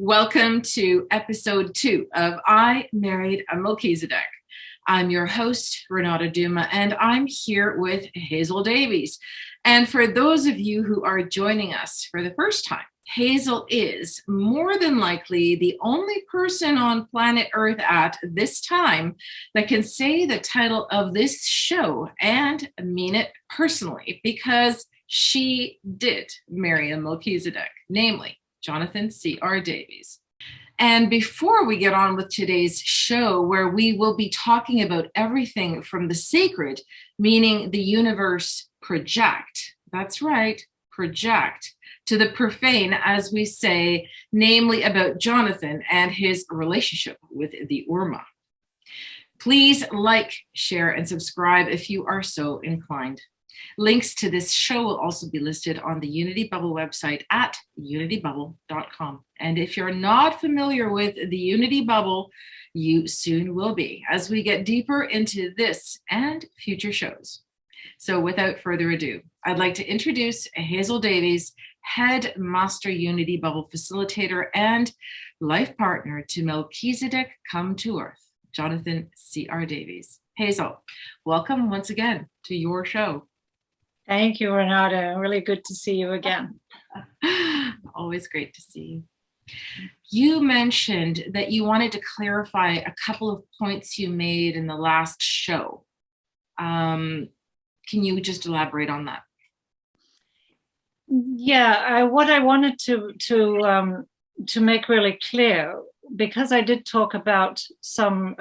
Welcome to episode 2 of I Married a Melchizedek. I'm your host, Renata Duma, and I'm here with Hazel Davies. And for those of you who are joining us for the first time, Hazel is more than likely the only person on planet Earth at this time that can say the title of this show and mean it personally, because she did marry a Melchizedek, namely Jonathan C.R. Davies. And before we get on with today's show, where we will be talking about everything from the sacred, meaning the universe, project, that's right, project, to the profane, as we say, namely about Jonathan and his relationship with the Urmah. Please like, share, and subscribe if you are so inclined. Links to this show will also be listed on the Unity Bubble website at unitybubble.com. And if you're not familiar with the Unity Bubble, you soon will be as we get deeper into this and future shows. So without further ado, I'd like to introduce Hazel Davies, Head Master Unity Bubble Facilitator and life partner to Melchizedek come to Earth, Jonathan C.R. Davies. Hazel, welcome once again to your show. Thank you, Renata. Really good to see you again. Always great to see you. You mentioned that you wanted to clarify a couple of points you made in the last show. Can you just elaborate on that? Yeah, what I wanted to make really clear, because I did talk about some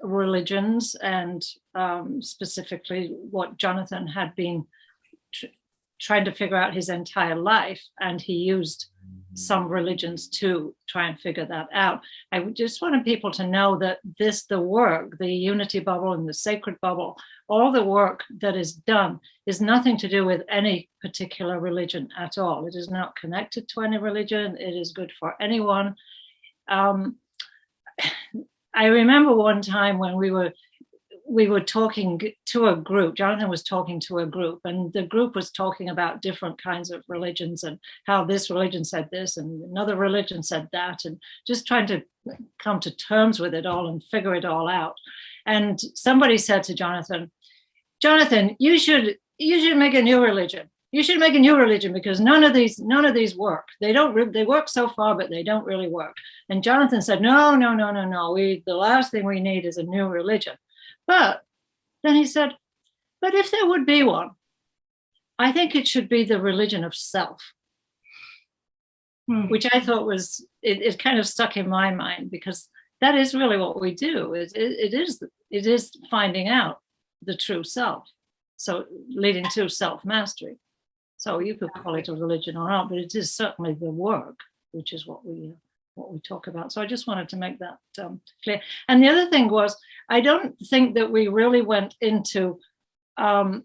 religions and specifically what Jonathan had been trying to figure out his entire life, and he used some religions to try and figure that out. I just wanted people to know that the work, the Unity Bubble and the Sacred Bubble, all the work that is done is nothing to do with any particular religion at all. It is not connected to any religion. It is good for anyone. I remember one time when we were talking to a group. Jonathan was talking to a group, and the group was talking about different kinds of religions and how this religion said this and another religion said that, and just trying to come to terms with it all and figure it all out. And somebody said to Jonathan, you should make a new religion. You should make a new religion because none of these work. They work so far, but they don't really work. And Jonathan said, no. The last thing we need is a new religion. But then he said, but if there would be one, I think it should be the religion of self, which I thought was, it kind of stuck in my mind, because that is really what we do. It is finding out the true self. So leading to self-mastery. So you could call it a religion or not, but it is certainly the work, which is what we talk about. So I just wanted to make that clear. And the other thing was, I don't think that we really went into why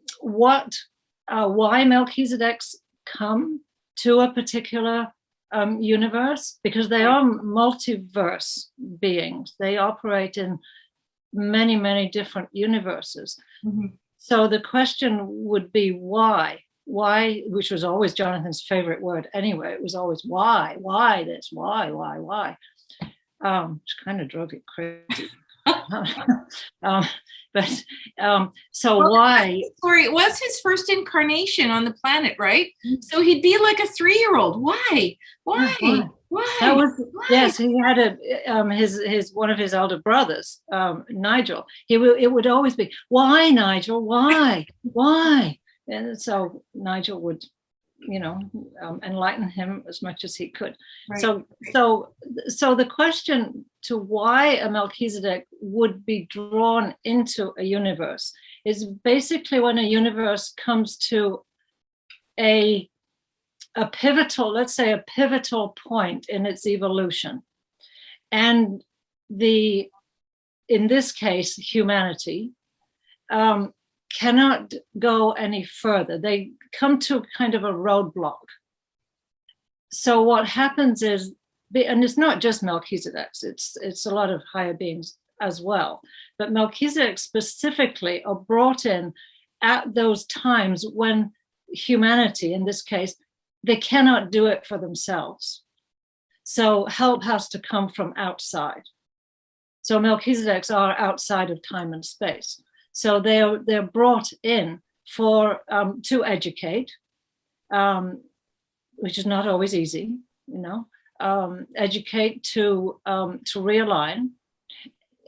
Melchizedeks come to a particular universe, because they are multiverse beings. They operate in many, many different universes. Mm-hmm. So the question would be why, which was always Jonathan's favorite word anyway. It was always why this, why. Which kind of drove you crazy. So why? Sorry, it was his first incarnation on the planet, right? So he'd be like a 3-year-old. Why? That was, why? Yes, he had his one of his elder brothers, Nigel. It would always be, why, Nigel? Why? And so Nigel would, enlighten him as much as he could. Right. So the question to why a Melchizedek would be drawn into a universe is basically when a universe comes to a pivotal, let's say a pivotal point in its evolution. And in this case, humanity, cannot go any further. They come to kind of a roadblock. So what happens is, and it's not just Melchizedek's, it's a lot of higher beings as well, but Melchizedek specifically are brought in at those times when humanity, in this case, they cannot do it for themselves. So help has to come from outside. So Melchizedeks are outside of time and space. So they're brought in for to educate, which is not always easy, educate, to realign,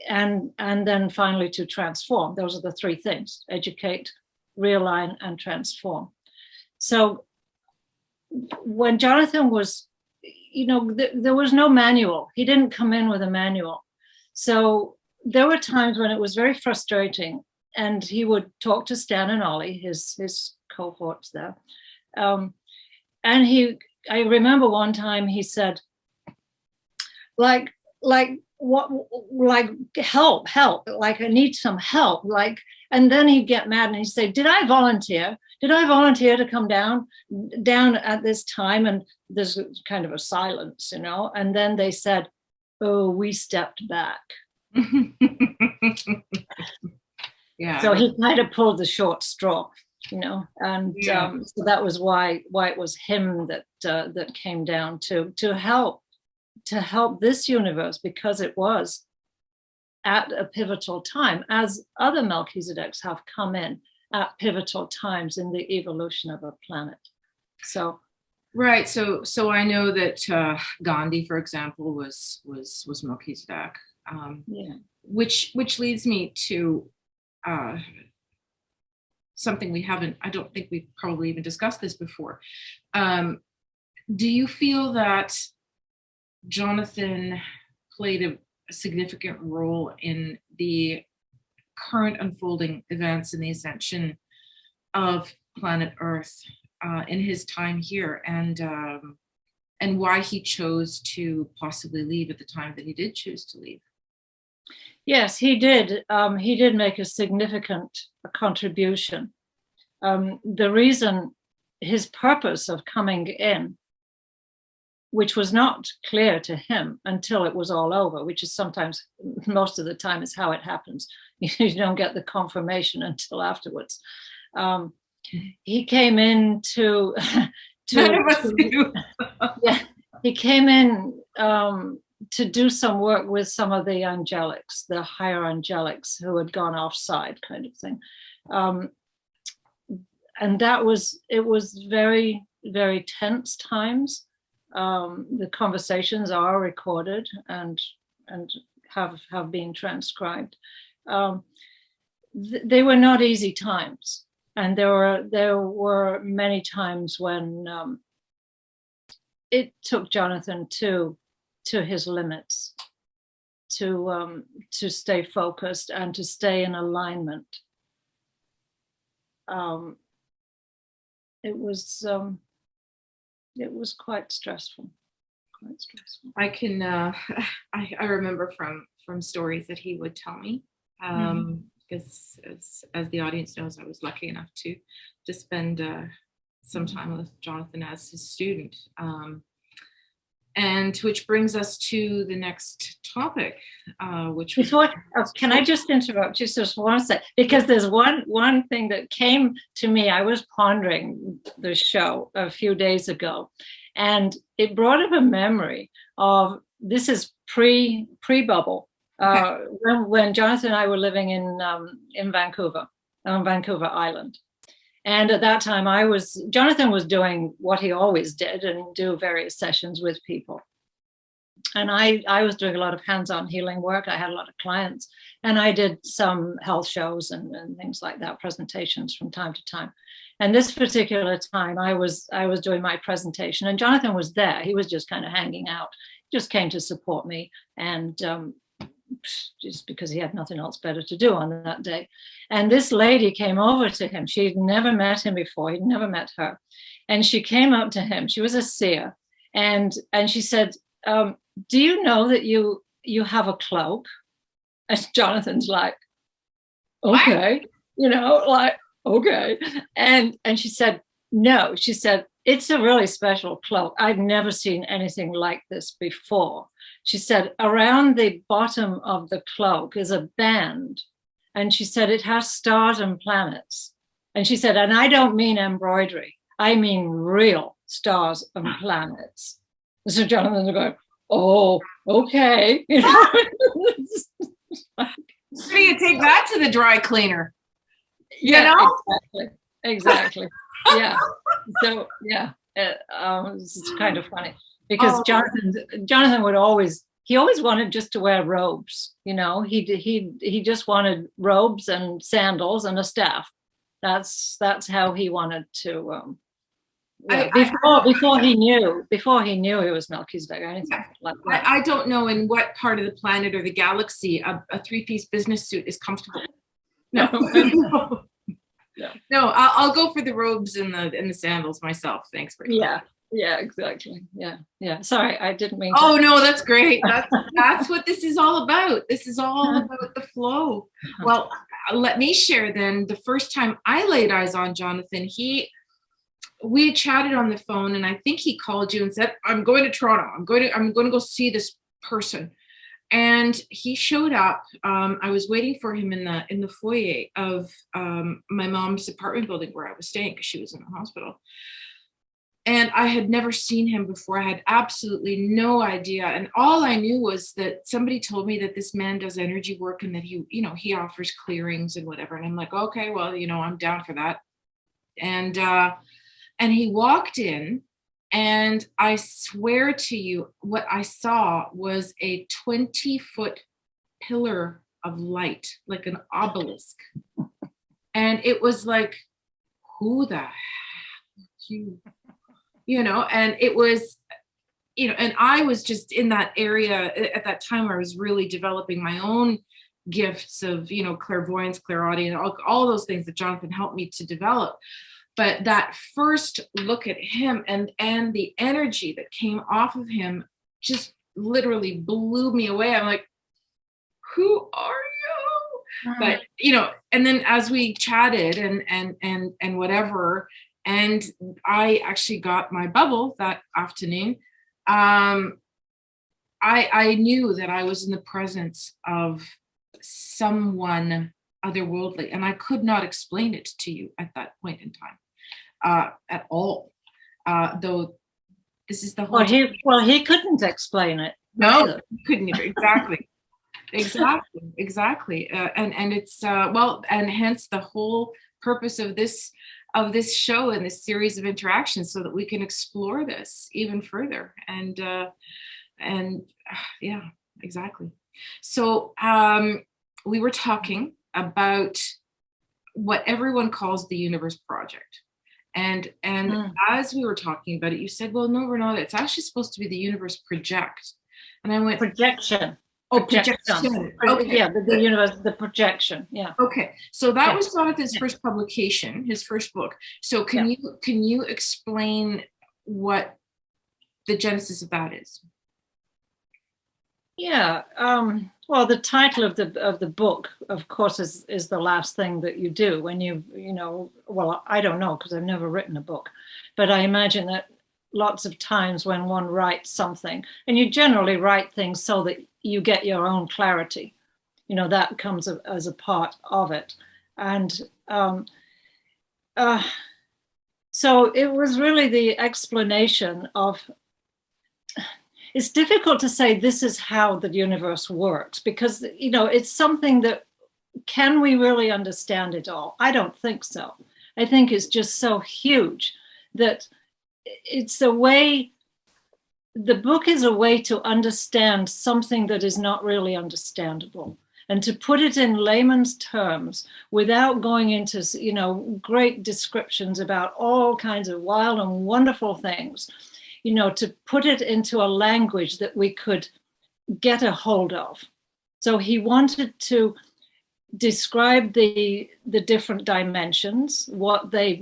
and then finally to transform. Those are the three things: educate, realign, and transform. So when Jonathan was, there was no manual. He didn't come in with a manual. So there were times when it was very frustrating, and he would talk to Stan and Ollie, his cohorts there. And I remember one time he said, like help, like I need some help, and then he'd get mad and he'd say, did I volunteer to come down at this time? And there's kind of a silence, and then they said, oh, we stepped back. Yeah. So he kind of pulled the short straw, and so that was why it was him that came down to help this universe, because it was at a pivotal time, as other Melchizedeks have come in at pivotal times in the evolution of a planet. So right. So I know that Gandhi, for example, was Melchizedek. Which leads me to something I don't think we've probably even discussed this before. Do you feel that Jonathan played a significant role in the current unfolding events in the ascension of planet Earth in his time here, and why he chose to possibly leave at the time that he did choose to leave? Yes, he did. He did make a significant contribution. The reason, his purpose of coming in, which was not clear to him until it was all over, which is sometimes, most of the time, is how it happens. You don't get the confirmation until afterwards. He came in to he came in to do some work with some of the angelics, the higher angelics who had gone offside, kind of thing. And it was very, very tense times. The conversations are recorded and have been transcribed. They were not easy times, and there were many times when it took Jonathan to his limits to stay focused and to stay in alignment. It was quite stressful. I can I remember from stories that he would tell me, because as the audience knows, I was lucky enough to spend some time with Jonathan as his student, and which brings us to the next topic, can I just interrupt you just one sec, because there's one thing that came to me. I was pondering the show a few days ago, and it brought up a memory of, this is pre-bubble, when Jonathan and I were living in Vancouver, on Vancouver Island. And at that time, Jonathan was doing what he always did, and do various sessions with people. And I was doing a lot of hands-on healing work. I had a lot of clients, and I did some health shows and things like that, presentations from time to time. And this particular time, I was doing my presentation, and Jonathan was there. He was just kind of hanging out, just came to support me, and just because he had nothing else better to do on that day. And this lady came over to him. She'd never met him before. He'd never met her. And she came up to him. She was a seer. And she said, do you know that you have a cloak? And Jonathan's like, okay, okay. And she said, no. She said, it's a really special cloak. I've never seen anything like this before. She said, around the bottom of the cloak is a band. And she said, it has stars and planets. And she said, and I don't mean embroidery. I mean real stars and planets. And so Jonathan's going, oh, okay. Where do you take that to the dry cleaner? Yeah, exactly. Yeah. So yeah, it's kind of funny because Jonathan would always wanted just to wear robes. He just wanted robes and sandals and a staff. That's how he wanted to. Before he knew he was Melchizedek or anything like that. I don't know in what part of the planet or the galaxy a three-piece business suit is comfortable. No. No, I'll go for the robes and the sandals myself. Thanks for yeah, exactly. Yeah. Sorry, I didn't mean. Oh no, that's great. That's what this is all about. This is all about the flow. Well, let me share then. The first time I laid eyes on Jonathan, we chatted on the phone, and I think he called you and said, "I'm going to Toronto. I'm going to go see this person." And he showed up. I was waiting for him in the foyer of my mom's apartment building where I was staying because she was in the hospital. And I had never seen him before. I had absolutely no idea. And all I knew was that somebody told me that this man does energy work and that he offers clearings and whatever. And I'm like, okay, well, I'm down for that. And he walked in. And I swear to you, what I saw was a 20-foot pillar of light, like an obelisk. And it was like, who the heck and it was, and I was just in that area at that time where I was really developing my own gifts of, clairvoyance, clairaudience, all those things that Jonathan helped me to develop. But that first look at him and the energy that came off of him just literally blew me away. I'm like, who are you? But, and then as we chatted and whatever, and I actually got my bubble that afternoon, I knew that I was in the presence of someone otherworldly, and I could not explain it to you at that point in time. At all, though this is the whole. He couldn't explain it. No, he couldn't either. Exactly. And it's and hence the whole purpose of this show and this series of interactions, so that we can explore this even further. And yeah, exactly. So we were talking about what everyone calls the Universe Project. And as we were talking about it, you said, well, no, Renata, it's actually supposed to be the Universe Project. And I went, projection. Oh, projection. Okay. Yeah, the universe, the projection. Yeah. Okay. So that was Jonathan's first publication, his first book. So can you explain what the genesis of that is? Yeah. Well, the title of the book, of course, is the last thing that you do when well, I don't know, because I've never written a book, but I imagine that lots of times when one writes something, and you generally write things so that you get your own clarity, that comes as a part of it. And so it was really the explanation of, it's difficult to say this is how the universe works, because, it's something that, can we really understand it all? I don't think so. I think it's just so huge that it's a way, the book is a way to understand something that is not really understandable, and to put it in layman's terms without going into, great descriptions about all kinds of wild and wonderful things, to put it into a language that we could get a hold of. So he wanted to describe the different dimensions, what they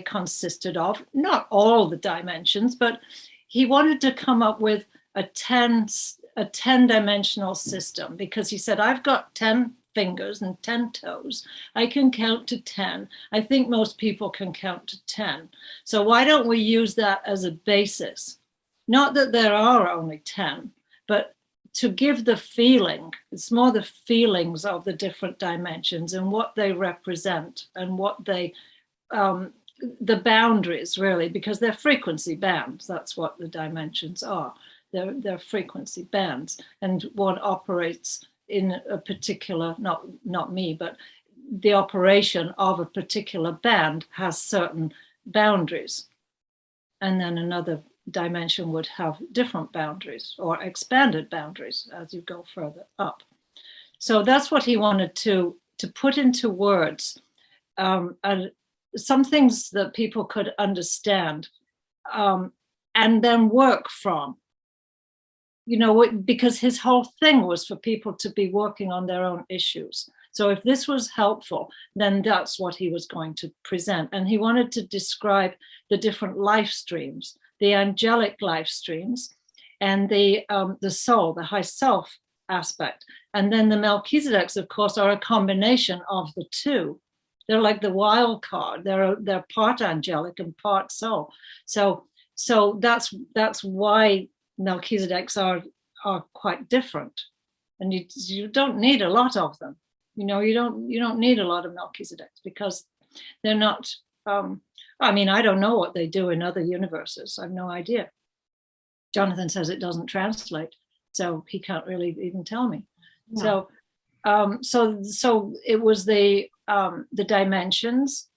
consisted of, not all the dimensions, but he wanted to come up with a 10-dimensional system, because he said, I've got 10 fingers and 10 toes. I can count to 10. I think most people can count to 10. So why don't we use that as a basis? Not that there are only 10, but to give the feeling, it's more the feelings of the different dimensions and what they represent and what they, the boundaries really, because they're frequency bands. That's what the dimensions are. their frequency bands, and one operates in a particular, not me, but the operation of a particular band has certain boundaries, and then another dimension would have different boundaries or expanded boundaries as you go further up. So that's what he wanted to put into words, some things that people could understand, and then work from. Because his whole thing was for people to be working on their own issues. So if this was helpful, then that's what he was going to present. And he wanted to describe the different life streams, the angelic life streams, and the soul, the high self aspect. And then the Melchizedeks, of course, are a combination of the two. They're like the wild card. They're part angelic and part soul. So that's why Melchizedeks are quite different, and you don't need a lot of them. You don't need a lot of Melchizedeks, because they're not. I don't know what they do in other universes. I have no idea. Jonathan says it doesn't translate, so he can't really even tell me. Yeah. So it was the dimensions,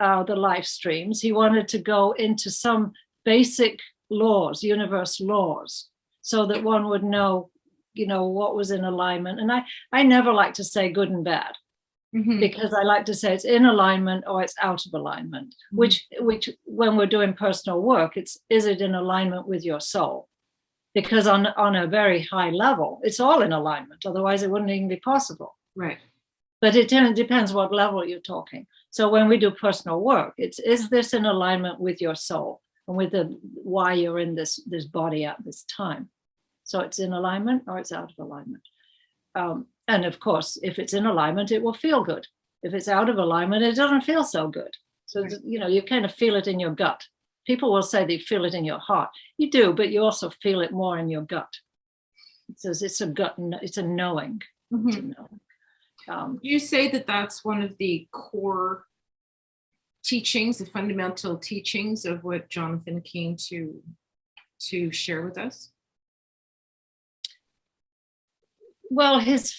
the life streams. He wanted to go into some basic laws, universe laws, so that one would know, what was in alignment. And I never like to say good and bad, because I like to say it's in alignment or it's out of alignment, which when we're doing personal work, is it in alignment with your soul? Because on a very high level, it's all in alignment. Otherwise, it wouldn't even be possible. Right. But it depends what level you're talking. So when we do personal work, is this in alignment with your soul and with why you're in this body at this time? So it's in alignment or it's out of alignment. And of course, if it's in alignment, it will feel good. If it's out of alignment, it doesn't feel so good. So, right. You kind of feel it in your gut. People will say they feel it in your heart. You do, but you also feel it more in your gut. It says it's a gut, it's a knowing. Mm-hmm. It's a knowing. You say that that's one of the core teachings, the fundamental teachings of what Jonathan came to share with us? Well, his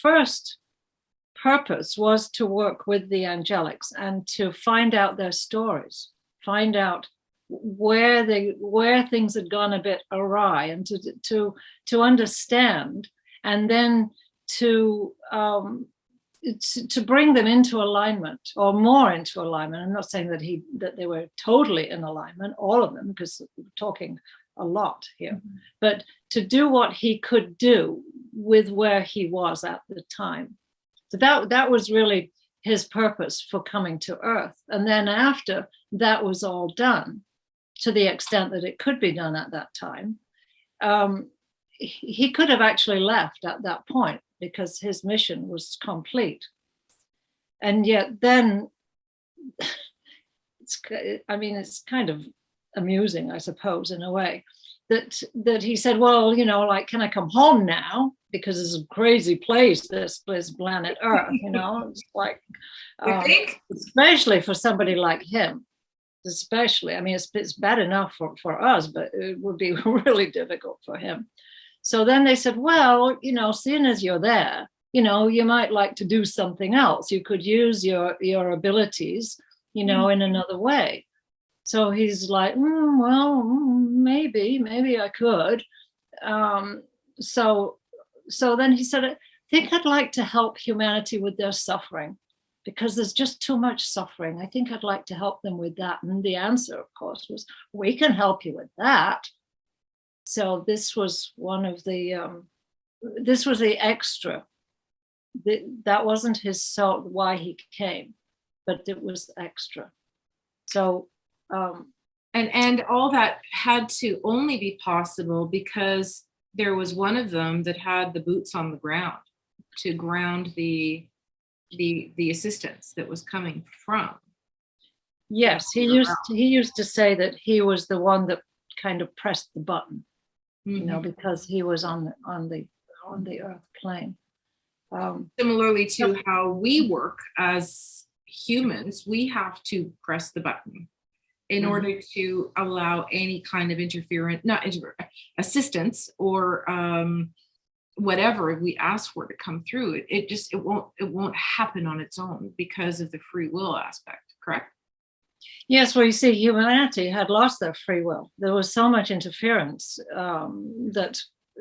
first purpose was to work with the angelics and to find out their stories, find out where things had gone a bit awry, and to understand, and then to bring them into alignment, or more into alignment. I'm not saying that they were totally in alignment, all of them, because we're talking a lot here, but to do what he could do with where he was at the time. So that was really his purpose for coming to Earth. And then after that was all done, to the extent that it could be done at that time, he could have actually left at that point, because his mission was complete. And yet then, it's kind of amusing, I suppose, in a way, that he said, well, can I come home now? Because it's a crazy place, this planet Earth, it's like, especially for somebody like him, especially, it's bad enough for us, but it would be really difficult for him. So then they said, well, seeing as you're there, you might like to do something else. You could use your abilities, in another way. So he's like, maybe I could. So then he said, I think I'd like to help humanity with their suffering, because there's just too much suffering. I think I'd like to help them with that. And the answer, of course, was, we can help you with that. So this was one of the, this was the extra. That wasn't his soul, why he came, but it was extra. So, and all that had to only be possible because there was one of them that had the boots on the ground to ground the assistance that was coming from. Yes, he used to say that he was the one that kind of pressed the button, because he was on the earth plane. Similarly to how we work as humans, we have to press the button. in order to allow any kind of assistance or whatever we ask for to come through. It won't happen on its own because of the free will aspect, correct? Yes, well, you see, humanity had lost their free will. There was so much interference that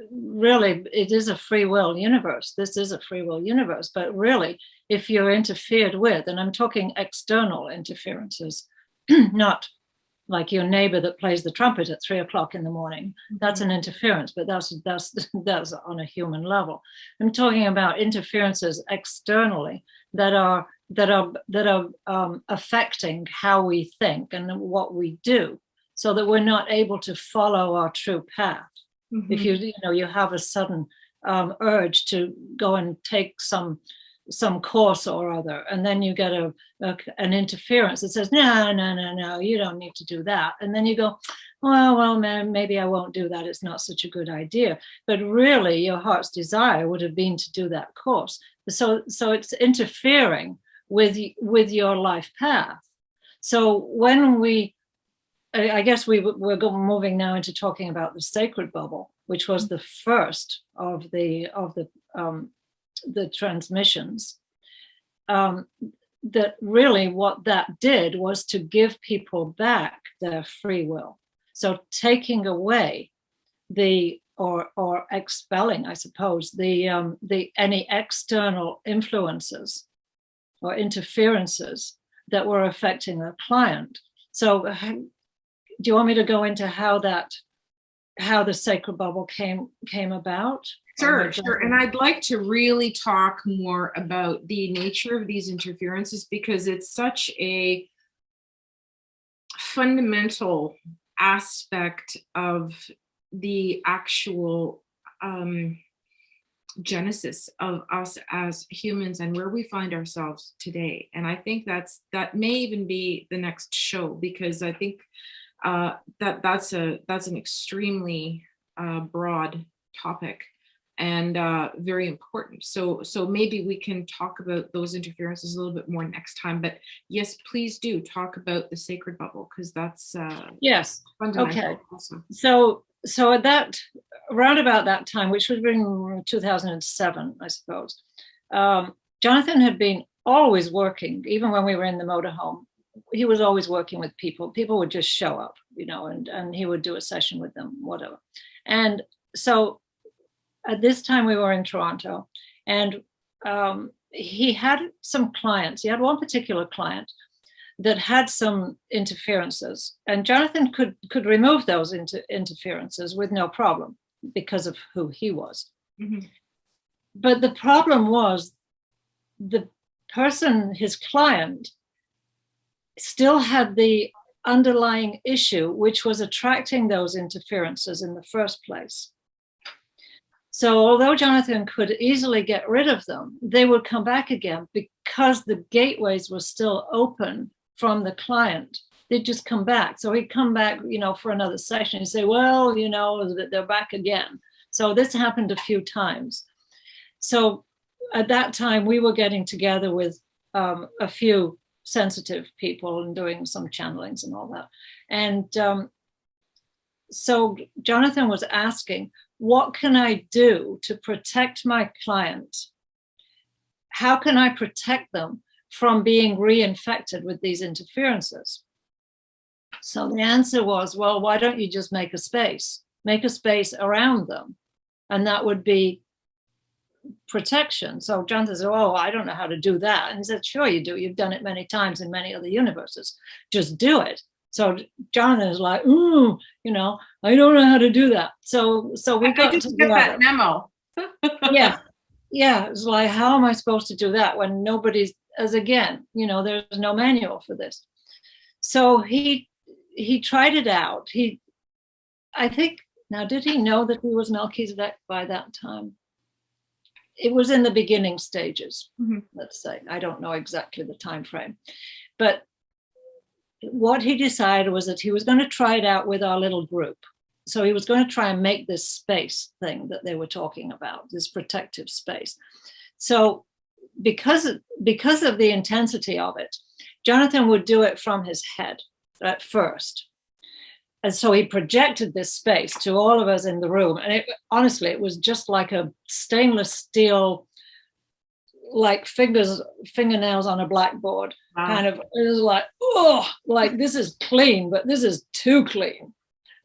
really it is a free will universe. This is a free will universe, but really, if you're interfered with, and I'm talking external interferences, not like your neighbor that plays the trumpet at 3 o'clock in the morning, that's an interference, but that's on a human level. I'm talking about interferences externally that are affecting how we think and what we do, so that we're not able to follow our true path. If you have a sudden urge to go and take some course or other, and then you get an interference that says, no, you don't need to do that, and then you go, well, man, maybe I won't do that. It's not such a good idea. But really, your heart's desire would have been to do that course. So it's interfering with your life path. So when I guess we're moving now into talking about the sacred bubble, which was the first of the transmissions. That really what that did was to give people back their free will. So taking away or expelling, I suppose, any external influences or interferences that were affecting the client. So do you want me to go into how the sacred bubble came about? Sure. And I'd like to really talk more about the nature of these interferences, because it's such a fundamental aspect of the actual genesis of us as humans and where we find ourselves today. And I think that may even be the next show, because I think that's an extremely broad topic and very important. So maybe we can talk about those interferences a little bit more next time. But yes, please do talk about the sacred bubble, because that's yes. fundamental. Okay. Also. So at that, around about that time, which would have been 2007, I suppose, Jonathan had been always working, even when we were in the motorhome. He was always working with people. People would just show up, and he would do a session with them, whatever. And so at this time we were in Toronto, and he had some clients. He had one particular client that had some interferences, and Jonathan could remove those interferences with no problem because of who he was. But the problem was the person, his client, still had the underlying issue, which was attracting those interferences in the first place. So although Jonathan could easily get rid of them, they would come back again because the gateways were still open from the client. They'd just come back. So he'd come back, for another session. He'd say, well, they're back again. So this happened a few times. So at that time, we were getting together with a few sensitive people and doing some channelings and all that. And so Jonathan was asking, what can I do to protect my client? How can I protect them from being reinfected with these interferences? So the answer was, well, why don't you just make a space around them? And that would be protection. So Jonathan said, oh, I don't know how to do that. And he said, sure you do. You've done it many times in many other universes. Just do it. So Jonathan is like, I don't know how to do that. So we got to get that memo. Yeah. It's like, how am I supposed to do that when nobody's, as again, there's no manual for this. So he tried it out. I think, now, did he know that he was Melchizedek by that time? It was in the beginning stages, let's say. I don't know exactly the time frame. But what he decided was that he was going to try it out with our little group. So he was going to try and make this space thing that they were talking about, this protective space. So because of the intensity of it, Jonathan would do it from his head. at first. And so he projected this space to all of us in the room. And honestly, it was just like a stainless steel, like fingernails on a blackboard. Wow. Kind of, it was like, oh, like this is clean, but this is too clean.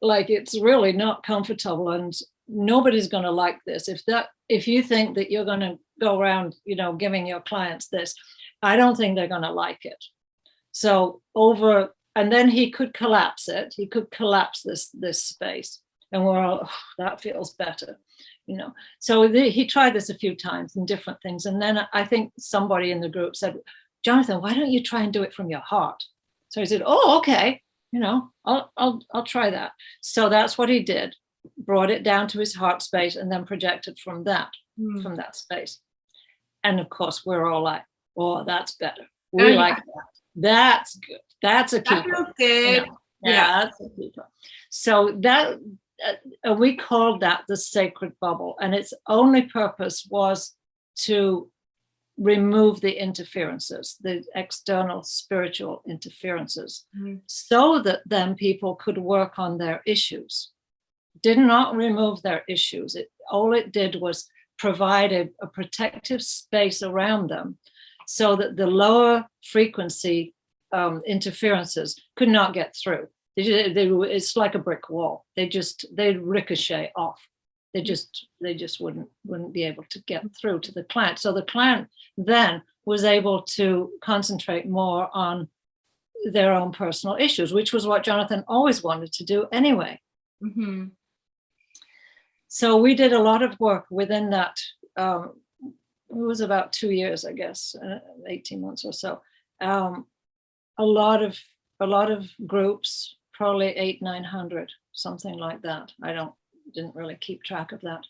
Like it's really not comfortable, and nobody's going to like this. If you think that you're going to go around, giving your clients this, I don't think they're going to like it. So and then he could collapse it. He could collapse this space, and we're all, oh, that feels better, So he tried this a few times and different things, and then I think somebody in the group said, "Jonathan, why don't you try and do it from your heart?" So he said, "Oh, okay, I'll try that." So that's what he did. Brought it down to his heart space, and then projected from that space. And of course, we're all like, "Oh, that's better. We like that. That's good. That's a keeper." Good. Yeah, that's a keeper. So that we called that the sacred bubble, and its only purpose was to remove the interferences, the external spiritual interferences, so that then people could work on their issues. Did not remove their issues. All it did was provide a protective space around them, so that the lower frequency interferences could not get through. It's like a brick wall. They'd ricochet off. They just wouldn't be able to get through to the client. So the client then was able to concentrate more on their own personal issues, which was what Jonathan always wanted to do anyway. Mm-hmm. So we did a lot of work within that. It was about 2 years, I guess, 18 months or so. A lot of groups, probably 800-900, something like that. Didn't really keep track of that.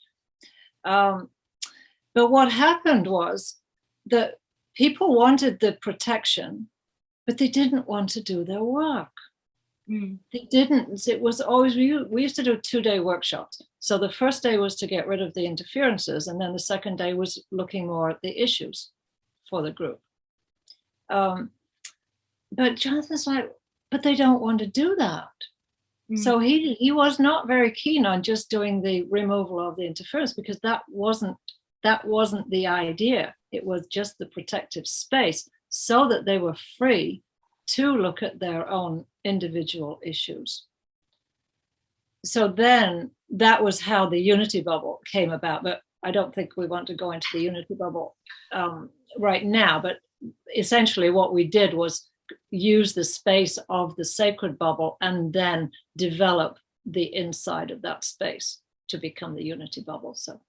But what happened was that people wanted the protection, but they didn't want to do their work. They didn't. It was always, we used to do 2-day workshops. So the first day was to get rid of the interferences, and then the second day was looking more at the issues for the group. But Jonathan's like, but they don't want to do that. So he was not very keen on just doing the removal of the interference, because that wasn't the idea. It was just the protective space, so that they were free to look at their own individual issues. So then that was how the Unity Bubble came about. But I don't think we want to go into the Unity Bubble right now. But essentially what we did was use the space of the sacred bubble and then develop the inside of that space to become the Unity Bubble. So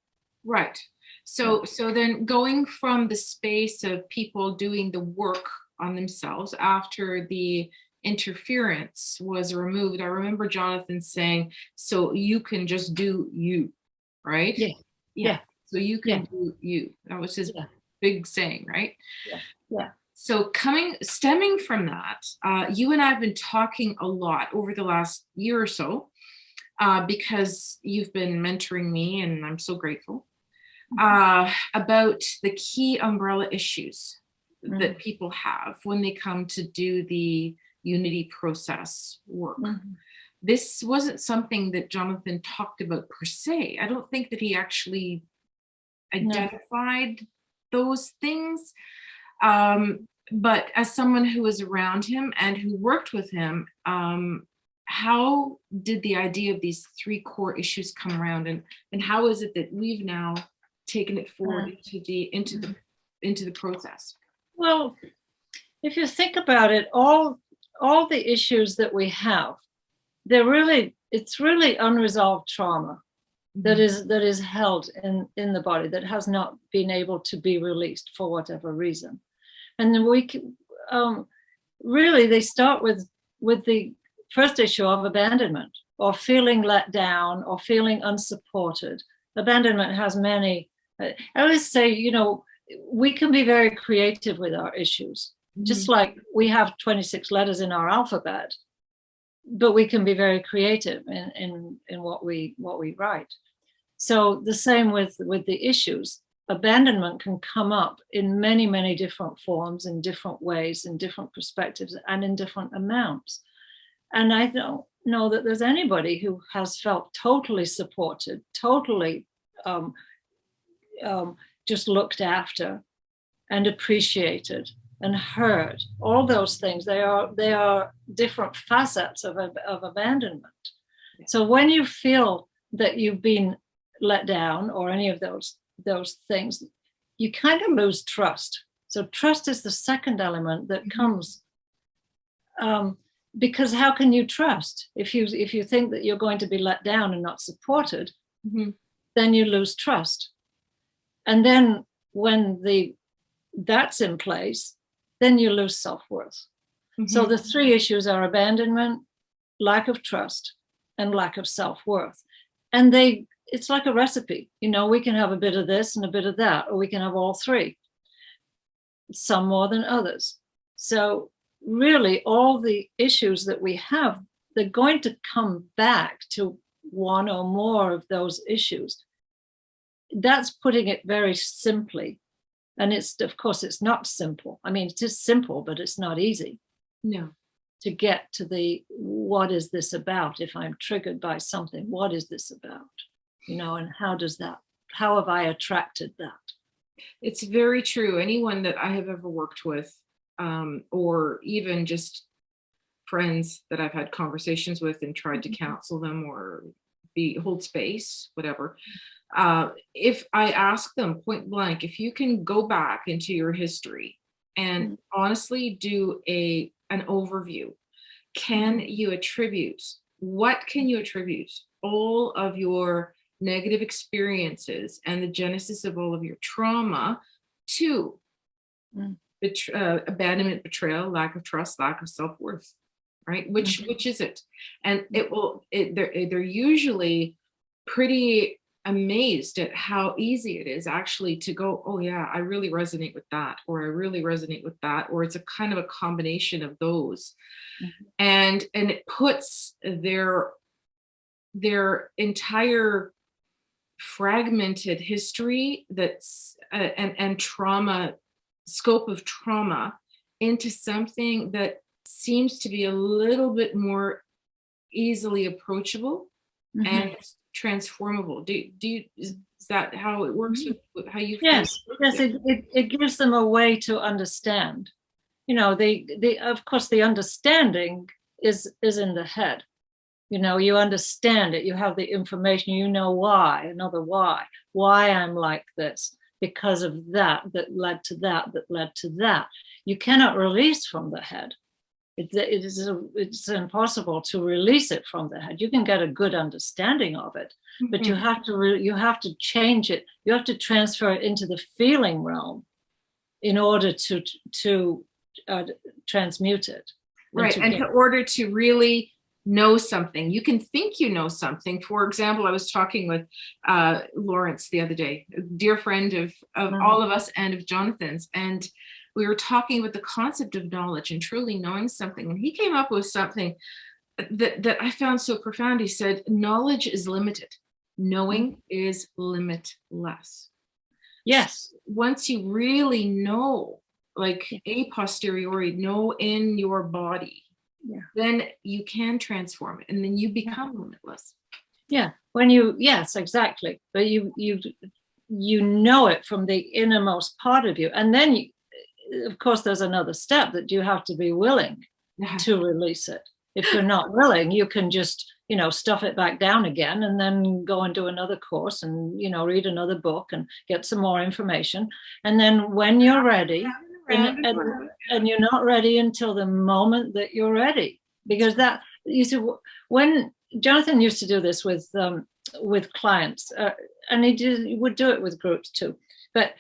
right. So then going from the space of people doing the work on themselves after the interference was removed, I remember Jonathan saying, so you can just do you, right? Yeah. So you can do you. That was his big saying, right? Yeah. So stemming from that, you and I have been talking a lot over the last year or so, because you've been mentoring me, and I'm so grateful, about the key umbrella issues that people have when they come to do the Unity process work. This wasn't something that Jonathan talked about per se. I don't think that he actually identified those things. But as someone who was around him and who worked with him, how did the idea of these 3 core issues come around, and how is it that we've now taken it forward into the process? Well, if you think about it, all the issues that we have, it's really unresolved trauma that is held in the body, that has not been able to be released for whatever reason. And then really they start with the first issue of abandonment, or feeling let down, or feeling unsupported. Abandonment has many. I always say, we can be very creative with our issues, just like we have 26 letters in our alphabet, but we can be very creative in what we write. So the same with the issues. Abandonment can come up in many, many different forms, in different ways, in different perspectives, and in different amounts. And I don't know that there's anybody who has felt totally supported, totally just looked after and appreciated and heard. All those things, they are different facets of abandonment. So when you feel that you've been let down or any of those things, you kind of lose trust. So trust is the second element that comes, because how can you trust if you think that you're going to be let down and not supported? Then you lose trust. And then when that's in place, then you lose self-worth. So the three issues are abandonment, lack of trust, and lack of self-worth. And it's like a recipe. We can have a bit of this and a bit of that, or we can have all three, some more than others. So really all the issues that we have, they're going to come back to one or more of those issues. That's putting it very simply. And of course, it's not simple. I mean, it is simple, but it's not easy. No. To get to what is this about? If I'm triggered by something, what is this about? And how have I attracted that? It's very true. Anyone that I have ever worked with, or even just friends that I've had conversations with and tried to counsel them or hold space, whatever. If I ask them point blank, if you can go back into your history and honestly do an overview, what can you attribute all of your negative experiences and the genesis of all of your trauma to? Abandonment, betrayal, lack of trust, lack of self-worth, right? Which is it? And they're usually pretty amazed at how easy it is actually to go, oh yeah, I really resonate with that, or I really resonate with that, or it's a kind of a combination of those. And it puts their entire fragmented history and trauma, scope of trauma, into something that seems to be a little bit more easily approachable and transformable. Is that how it works with how you feel? Yes, it gives them a way to understand. Of course the understanding is in the head. You understand it, you have the information, why I'm like this, because of that led to that led to that. You cannot release from the head. It's impossible to release it from the head. You can get a good understanding of it, but you have to change it. You have to transfer it into the feeling realm in order to transmute it. Right, and in order to really know something, you can think you know something. For example, I was talking with Lawrence the other day, a dear friend of all of us and of Jonathan's, and we were talking about the concept of knowledge and truly knowing something. And he came up with something that I found so profound. He said, knowledge is limited. Knowing is limitless. Yes. So once you really know, like a posteriori, know in your body, then you can transform it, and then you become limitless. Yeah. Yes, exactly. But you know it from the innermost part of you. And then of course, there's another step that you have to be willing to release it. If you're not willing, you can just, stuff it back down again and then go and do another course and, read another book and get some more information. And then when you're ready, and you're not ready until the moment that you're ready, because when Jonathan used to do this with clients, and he would do it with groups too, but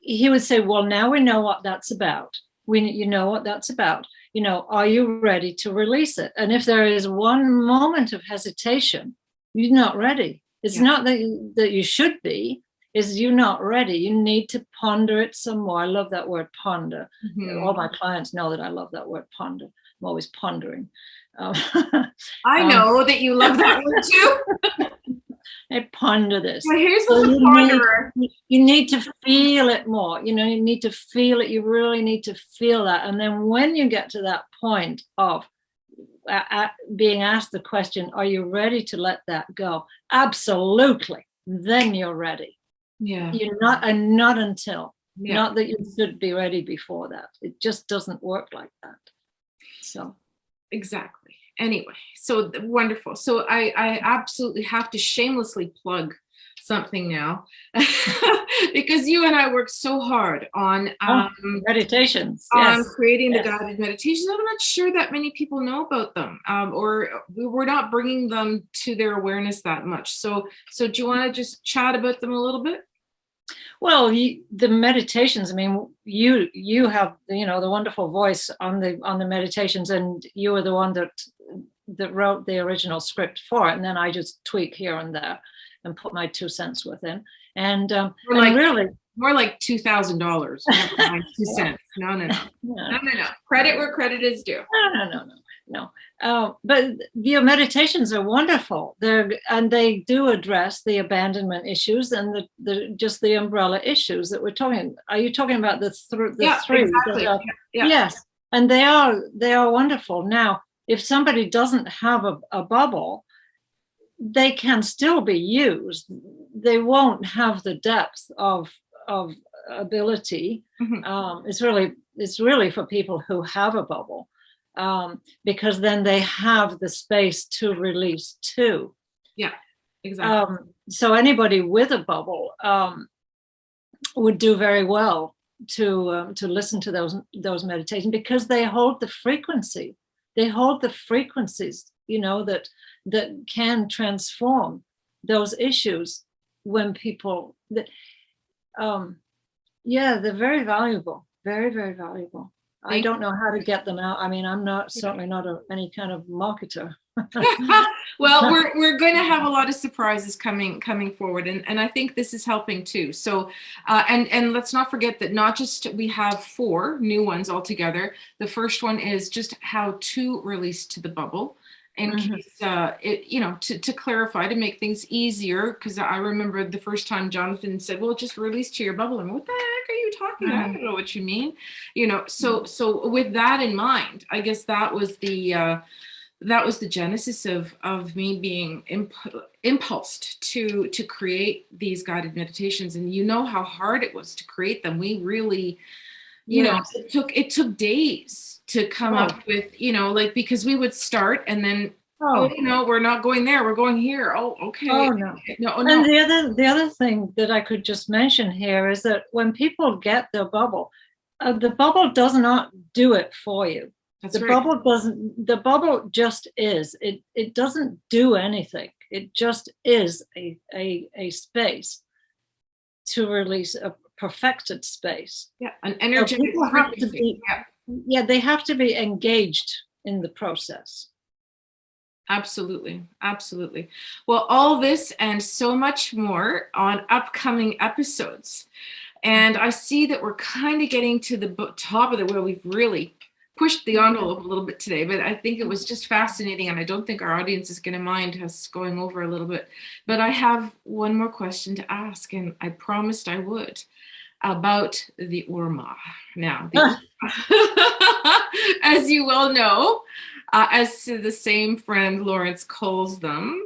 he would say, well, now we know what that's about. You know what that's about. Are you ready to release it? And if there is one moment of hesitation, you're not ready. It's not that you should be, is you're not ready. You need to ponder it some more. I love that word ponder. All my clients know that I love that word ponder. I'm always pondering. I know that you love that word too. I ponder this. Well, here's the ponderer. You need to feel it more. You need to feel it. You really need to feel that. And then when you get to that point of, being asked the question, are you ready to let that go? Absolutely. Then you're ready. Yeah. You're not, and not until. Yeah. Not that you should be ready before that. It just doesn't work like that. So exactly. Anyway, so wonderful. So I absolutely have to shamelessly plug something now because you and I worked so hard on meditations, on creating the guided meditations. I'm not sure that many people know about them, or we're not bringing them to their awareness that much. So do you want to just chat about them a little bit? Well, the meditations, I mean, you have, the wonderful voice on the meditations, and you were the one that wrote the original script for it, and then I just tweak here and there and put my 2 cents within. And really more like $2,000. Not 2 cents. No. Credit where credit is due. No. But your meditations are wonderful. They do address the abandonment issues and just the umbrella issues that we're talking. Are you talking about the three? Exactly. Yeah. Yes, and they are wonderful. Now, if somebody doesn't have a bubble, they can still be used. They won't have the depth of ability. Mm-hmm. It's really for people who have a bubble. Because then they have the space to release too. Yeah, exactly. So anybody with a bubble would do very well to listen to those meditations, because they hold the frequency. They hold the frequencies, that can transform those issues when people. They're very valuable, very, very valuable. I don't know how to get them out. I mean, I'm certainly not any kind of marketer. Well, we're going to have a lot of surprises coming forward, and I think this is helping too. So, and let's not forget that not just we have 4 new ones altogether. The first one is just how to release to the bubble. In case, to clarify, to make things easier, because I remember the first time Jonathan said, well, just release to your bubble. And what the heck are you talking about? I don't know what you mean. So with that in mind, I guess that was the genesis of me being impulsed to create these guided meditations. And how hard it was to create them. We really, it took days to come up with, because we would start and then, we're not going there, we're going here. Oh, okay. No. And the other thing that I could just mention here is that when people get their bubble, the bubble does not do it for you. The bubble just is. It doesn't do anything. It just is a space to release, a perfected space. Yeah, an energetic frequency. They have to be engaged in the process. Absolutely. Well, all this and so much more on upcoming episodes. And I see that we're kind of getting to the top of where we've really pushed the envelope a little bit today, but I think it was just fascinating, and I don't think our audience is going to mind us going over a little bit. But I have one more question to ask, and I promised I would, about the Urmah. Now, as you well know, as the same friend Lawrence calls them,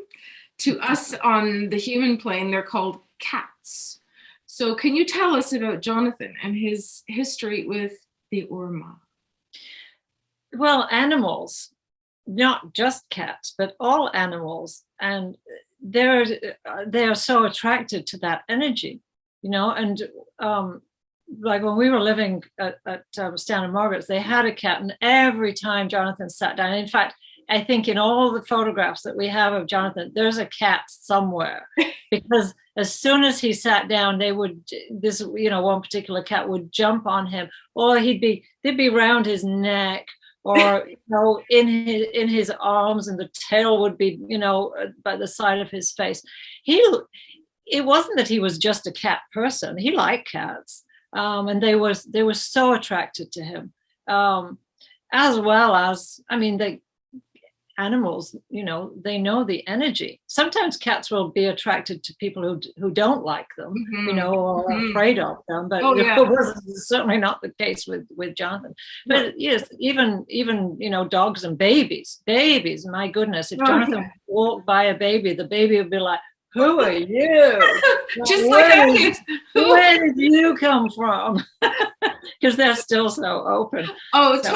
to us on the human plane, they're called cats. So can you tell us about Jonathan and his history with the Urmah? Well, animals, not just cats, but all animals, and they are so attracted to that energy, and like when we were living at Stan and Margaret's, they had a cat, and every time Jonathan sat down, in fact, I think in all the photographs that we have of Jonathan, there's a cat somewhere, because as soon as he sat down, one particular cat would jump on him, or they'd be round his neck, or in his arms, and the tail would be by the side of his face. It wasn't that he was just a cat person. He liked cats, and they were so attracted to him, as well as, animals, they know the energy. Sometimes cats will be attracted to people who don't like them, or are afraid of them. But it was certainly not the case with Jonathan. But yes, even dogs and babies. My goodness, if Jonathan walked by a baby, the baby would be like, "Who are you?" Just like where did you come from? Because they're still so open. Oh, so.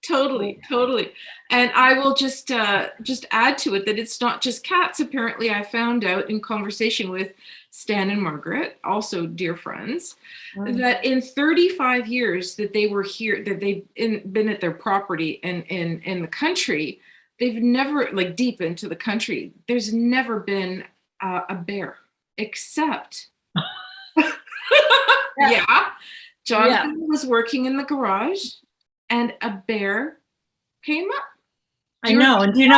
Totally. And I will just add to it that it's not just cats. Apparently, I found out in conversation with Stan and Margaret, also dear friends, that in 35 years that they were here, that they've been at their property and in the country, they've never, like deep into the country, there's never been a bear, except Jonathan was working in the garage and a bear came up. I know. And do you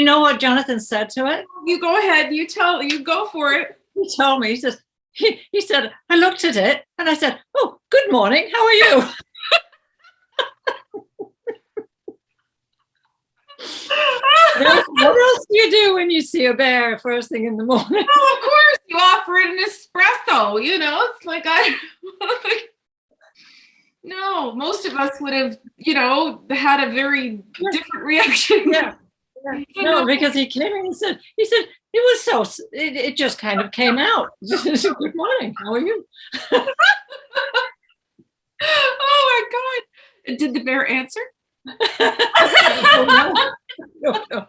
know what Jonathan said to it? You go ahead. You go for it. He told me, he said, I looked at it and I said, "Oh, good morning. How are you?" What else do you do when you see a bear first thing in the morning? Oh, of course, you offer it an espresso. It's like no, most of us would have, had a very different reaction. Yeah. No, because he came in and said, it was it just kind of came out. Good morning. How are you? Oh my God. Did the bear answer? No.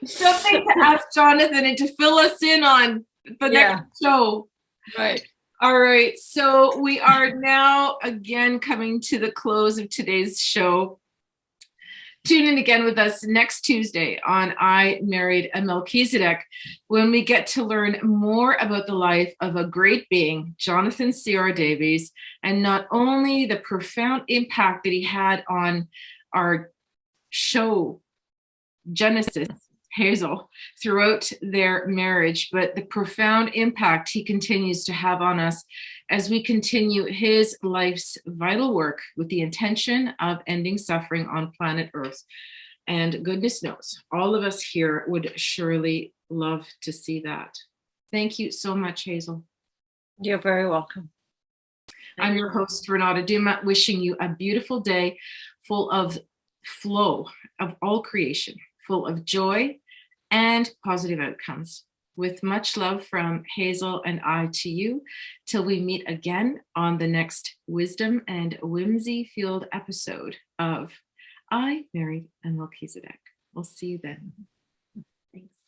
Something to ask Jonathan and to fill us in on the next show. Right. All right. So we are now again coming to the close of today's show. Tune in again with us next Tuesday on I Married a Melchizedek, when we get to learn more about the life of a great being, Jonathan C.R. Davies, and not only the profound impact that he had on our show, Genesis, Hazel, throughout their marriage, but the profound impact he continues to have on us as we continue his life's vital work with the intention of ending suffering on planet Earth. And goodness knows, all of us here would surely love to see that. Thank you so much, Hazel. You're very welcome. I'm your host, Renata Duma, wishing you a beautiful day full of flow of all creation, full of joy and positive outcomes. With much love from Hazel and I to you, till we meet again on the next Wisdom and Whimsy-filled episode of I Married a Melchizedek. We'll see you then. Thanks.